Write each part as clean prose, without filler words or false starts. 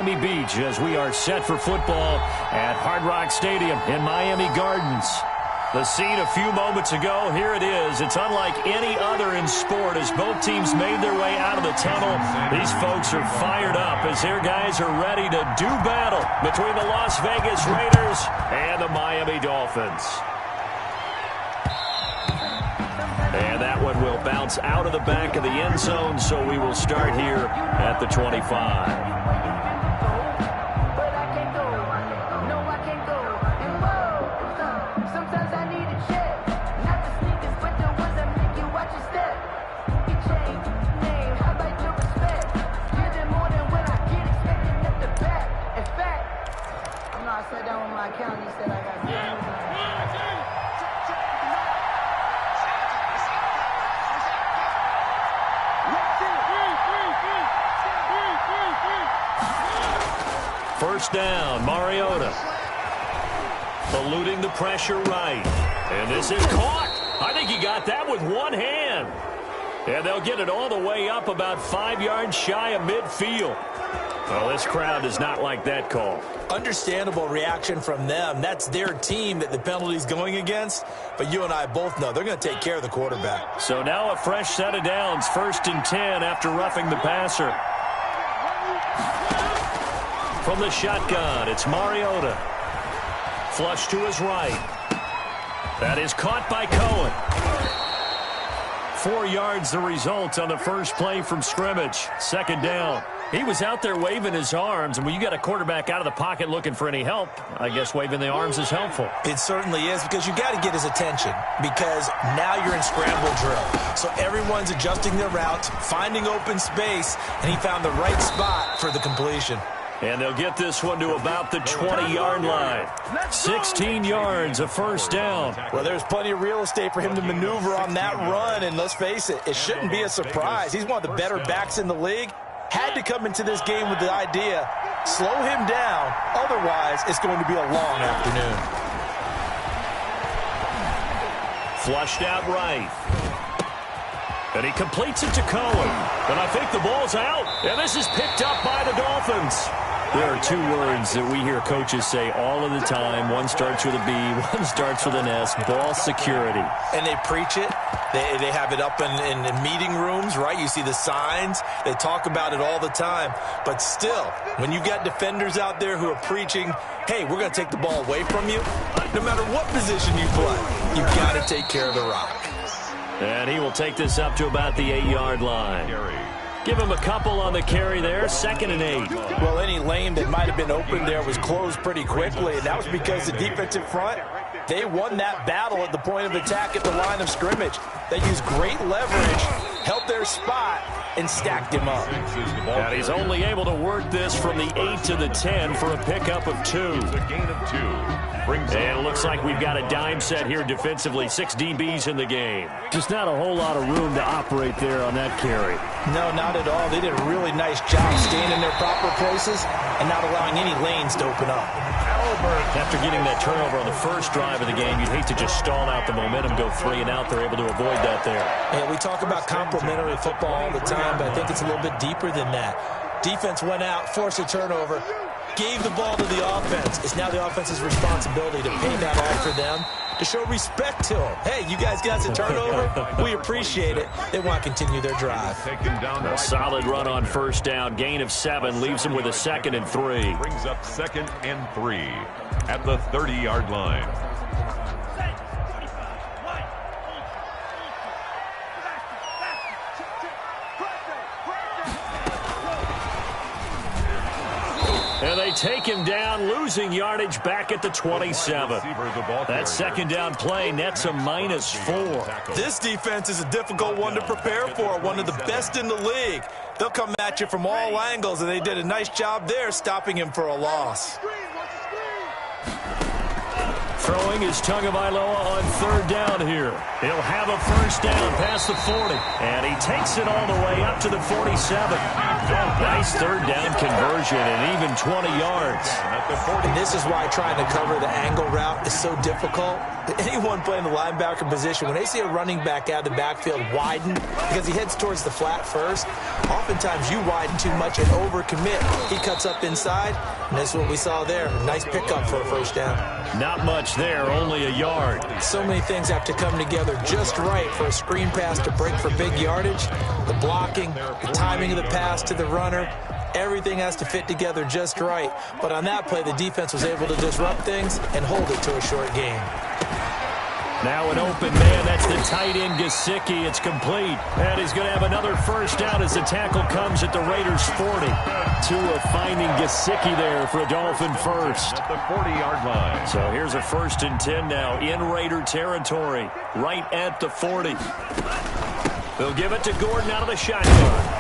Miami Beach as we are set for football at Hard Rock Stadium in Miami Gardens. The scene a few moments ago, here it is. It's unlike any other in sport as both teams made their way out of the tunnel. These folks are fired up as their guys are ready to do battle between the Las Vegas Raiders and the Miami Dolphins. And that one will bounce out of the back of the end zone, so we will start here at the 25. First down, Mariota. Eluding the pressure right. And this is caught. I think he got that with one hand. And they'll get it all the way up about 5 yards shy of midfield. Well, this crowd does not like that call. Understandable reaction from them. That's their team that the penalty's going against. But you and I both know they're going to take care of the quarterback. So now a fresh set of downs. 1st and 10 after roughing the passer. From the shotgun, it's Mariota. Flush to his right. That is caught by Cohen. 4 yards the result on the first play from scrimmage. 2nd down. He was out there waving his arms, and when you got a quarterback out of the pocket looking for any help, I guess waving the arms is helpful. It certainly is, because you got to get his attention, because now you're in scramble drill. So everyone's adjusting their routes, finding open space, and he found the right spot for the completion. And they'll get this one to about the 20-yard line. 16 yards, a first down. Well, there's plenty of real estate for him to maneuver on that run, and let's face it, it shouldn't be a surprise. He's one of the better backs in the league. Had to come into this game with the idea, slow him down, otherwise it's going to be a long afternoon. Flushed out right. And he completes it to Cohen. And I think the ball's out. And this is picked up by the Dolphins. There are 2 words that we hear coaches say all of the time. One starts with a B, one starts with an S, ball security. And they preach it. They have it up in meeting rooms, right? You see the signs. They talk about it all the time. But still, when you got defenders out there who are preaching, hey, we're going to take the ball away from you, no matter what position you play, you got to take care of the rock. And he will take this up to about the 8-yard line. Give him a couple on the carry there, 2nd and 8. Well, any lane that might have been open there was closed pretty quickly, and that was because the defensive front, they won that battle at the point of attack at the line of scrimmage. They used great leverage, held their spot, and stacked him up. And he's only able to work this from the 8 to the 10 for a pickup of 2. A gain of 2. And it looks like we've got a dime set here defensively. 6 DBs in the game. Just not a whole lot of room to operate there on that carry. No, not at all. They did a really nice job staying in their proper places and not allowing any lanes to open up. After getting that turnover on the first drive of the game, you'd hate to just stall out the momentum, go 3 and out. They're able to avoid that there. Yeah, we talk about complementary football all the time, but I think it's a little bit deeper than that. Defense went out, forced a turnover, gave the ball to the offense. It's now the offense's responsibility to pay that off for them, to show respect to them. Hey, you guys got the turnover. We appreciate it. They want to continue their drive. A solid run on first down. Gain of 7 leaves them with a 2nd and 3. Brings up 2nd and 3 at the 30-yard line. And they take him down, losing yardage back at the 27. That 2nd down play nets a -4. This defense is a difficult one to prepare for, one of the best in the league. They'll come at you from all angles, and they did a nice job there stopping him for a loss. Throwing is Tagovailoa on 3rd down here. He'll have a first down past the 40. And he takes it all the way up to the 47. Nice third down conversion and even 20 yards. And this is why trying to cover the angle route is so difficult. Anyone playing the linebacker position, when they see a running back out of the backfield widen because he heads towards the flat first, oftentimes you widen too much and overcommit. He cuts up inside, and that's what we saw there. Nice pickup for a first down. Not much there, only a yard. So many things have to come together just right for a screen pass to break for big yardage. The blocking, the timing of the pass to the runner, everything has to fit together just right. But on that play, the defense was able to disrupt things and hold it to a short gain. Now an open man. That's the tight end, Gesicki. It's complete. And he's going to have another first down as the tackle comes at the Raiders' 40. Tua finding Gesicki there for a Dolphin first. At the 40-yard line. So here's a 1st and 10 now in Raider territory, right at the 40. They'll give it to Gordon out of the shotgun.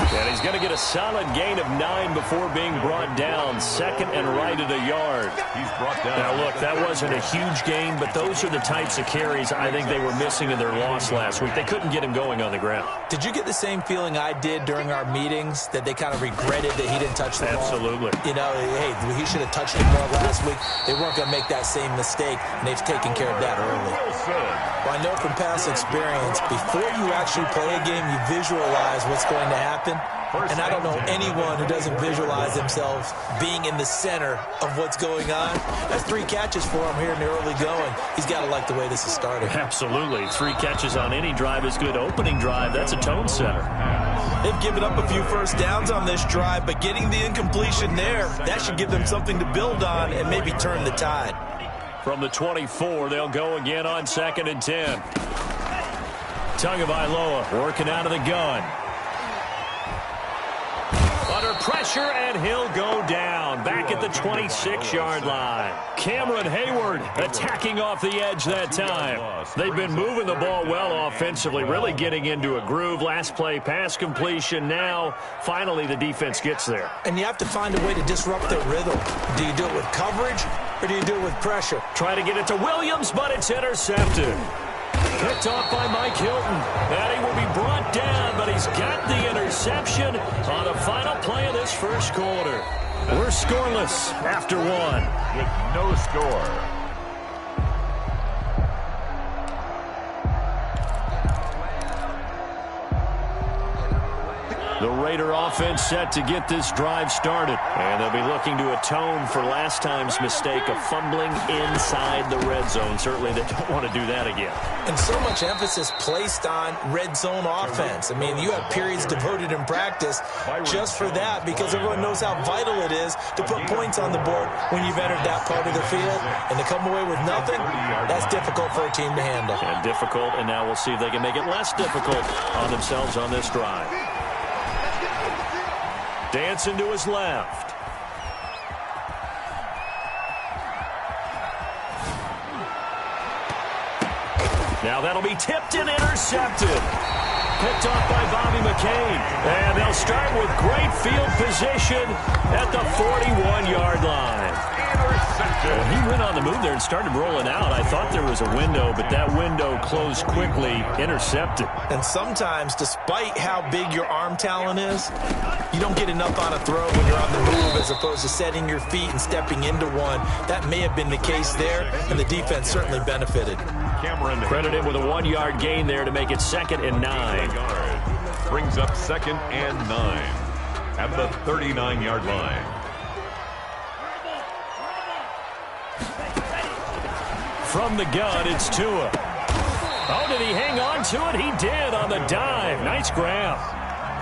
And he's going to get a solid gain of 9 before being brought down. 2nd and right at a yard. He's brought down. Now, look, that wasn't a huge gain, but those are the types of carries I think they were missing in their loss last week. They couldn't get him going on the ground. Did you get the same feeling I did during our meetings, that they kind of regretted that he didn't touch the ball? Absolutely. You know, hey, he should have touched it more last week. They weren't going to make that same mistake, and they've taken care of that early. Well, I know from past experience, before you actually play a game, you visualize what's going to happen. And I don't know anyone who doesn't visualize themselves being in the center of what's going on. That's 3 catches for him here in the early going. He's got to like the way this is starting. Absolutely. 3 catches on any drive is good. Opening drive, that's a tone setter. They've given up a few first downs on this drive, but getting the incompletion there, that should give them something to build on and maybe turn the tide. From the 24, they'll go again on 2nd and 10. Tagovailoa working out of the gun. Under pressure, and he'll go down. Back at the 26-yard line. Cameron Hayward attacking off the edge that time. They've been moving the ball well offensively, really getting into a groove. Last play, pass completion. Now, finally, the defense gets there. And you have to find a way to disrupt their rhythm. Do you do it with coverage, or do you do it with pressure? Try to get it to Williams, but it's intercepted. Picked off by Mike Hilton. And he will be brought down, but he's got the interception on the final play of this first quarter. We're scoreless after 1. With no score. The Raider offense set to get this drive started. And they'll be looking to atone for last time's mistake of fumbling inside the red zone. Certainly they don't want to do that again. And so much emphasis placed on red zone offense. I mean, you have periods devoted in practice just for that, because everyone knows how vital it is to put points on the board when you've entered that part of the field. And to come away with nothing, that's difficult for a team to handle. And difficult, and now we'll see if they can make it less difficult on themselves on this drive. Dancing to his left. Now that'll be tipped and intercepted. Picked off by Bobby McCain. And they'll start with great field position at the 41-yard line. Well, he went on the move there and started rolling out. I thought there was a window, but that window closed quickly. Intercepted. And sometimes, despite how big your arm talent is, you don't get enough on a throw when you're on the move as opposed to setting your feet and stepping into one. That may have been the case there, and the defense certainly benefited. Credit him with a 1-yard gain there to make it 2nd and 9. Brings up 2nd and 9 at the 39-yard line. From the gun, it's Tua. Oh, did he hang on to it? He did on the dive. Nice grab.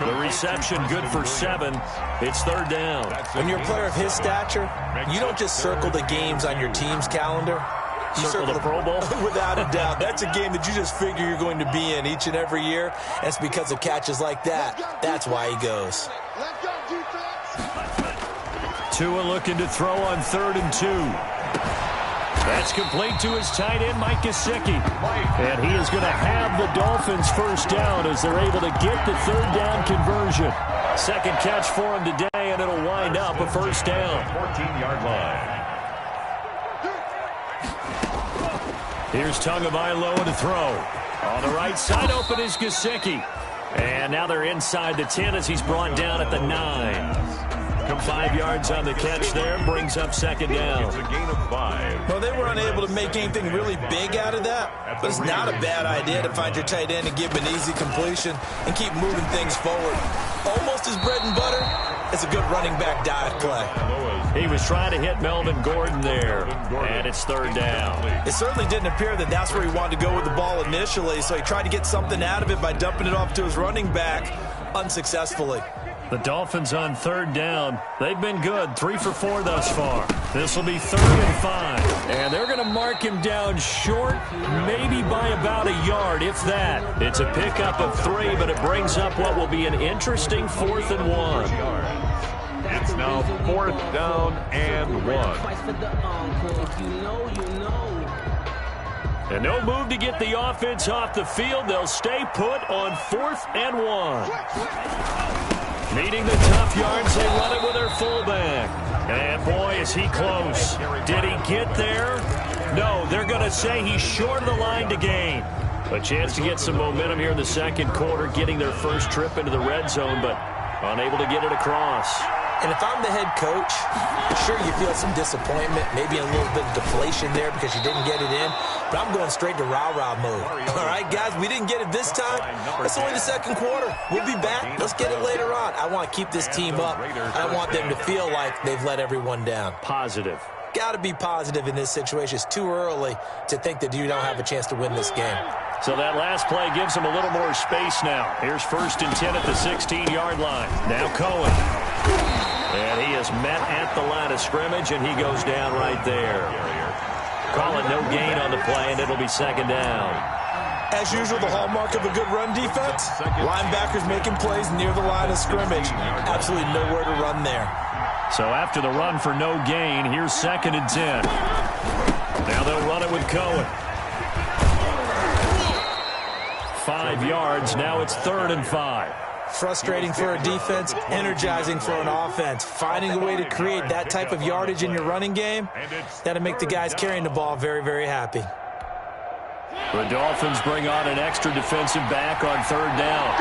The reception good for 7. It's 3rd down. When you're a player of his stature, you don't just circle the games on your team's calendar. You circle the Pro Bowl? Without a doubt. That's a game that you just figure you're going to be in each and every year. And it's because of catches like that. That's why he goes. Tua looking to throw on 3rd and 2. That's complete to his tight end, Mike Gesicki. And he is going to have the Dolphins first down as they're able to get the 3rd down conversion. 2nd catch for him today, and it'll wind up a first down. 14-yard line. Here's Tagovailoa to throw. On the right side, open is Gesicki. And now they're inside the 10 as he's brought down at the 9. 5 yards on the catch there, brings up second down. It's a gain of 5. Well, they were unable to make anything really big out of that, but it's not a bad idea to find your tight end and give him an easy completion and keep moving things forward. Almost his bread and butter. It's a good running back dive play. He was trying to hit Melvin Gordon there, and it's third down. It certainly didn't appear that that's where he wanted to go with the ball initially, so he tried to get something out of it by dumping it off to his running back unsuccessfully. The Dolphins on third down. They've been good, 3 for 4 thus far. This will be 3rd and 5. And they're going to mark him down short, maybe by about a yard, if that. It's a pickup of 3, but it brings up what will be an interesting 4th and 1. It's now 4th down and 1. And no move to get the offense off the field. They'll stay put on 4th and 1. Needing the tough yards, they run it with their fullback. And boy, is he close. Did he get there? No, they're going to say he's short of the line to gain. A chance to get some momentum here in the second quarter, getting their first trip into the red zone, but unable to get it across. And if I'm the head coach, sure you feel some disappointment, maybe a little bit of deflation there because you didn't get it in, but I'm going straight to rah-rah mode. All right, guys, we didn't get it this time. It's only the second quarter. We'll be back. Let's get it later on. I want to keep this team up. I don't want them to feel like they've let everyone down. Positive. Got to be positive in this situation. It's too early to think that you don't have a chance to win this game. So that last play gives them a little more space now. Here's 1st and 10 at the 16-yard line. Now Cohen. And he is met at the line of scrimmage, and he goes down right there. Call it no gain on the play, and it'll be second down. As usual, the hallmark of a good run defense, linebackers making plays near the line of scrimmage. Absolutely nowhere to run there. So after the run for no gain, here's 2nd and 10. Now they'll run it with Cohen. 5 yards. Now it's 3rd and 5. Frustrating for a defense, energizing for an offense. Finding a way to create that type of yardage in your running game, that'll make the guys carrying the ball very, very happy. The Dolphins bring on an extra defensive back on 3rd down.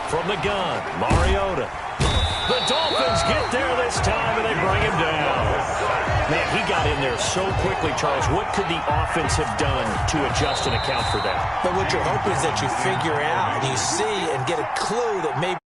From the gun, Mariota. The Dolphins get there this time, and they bring him down. Man, he got in there so quickly, Charles. What could the offense have done to adjust and account for that? But what you're hoping is that you figure out, and you see, and get a clue that maybe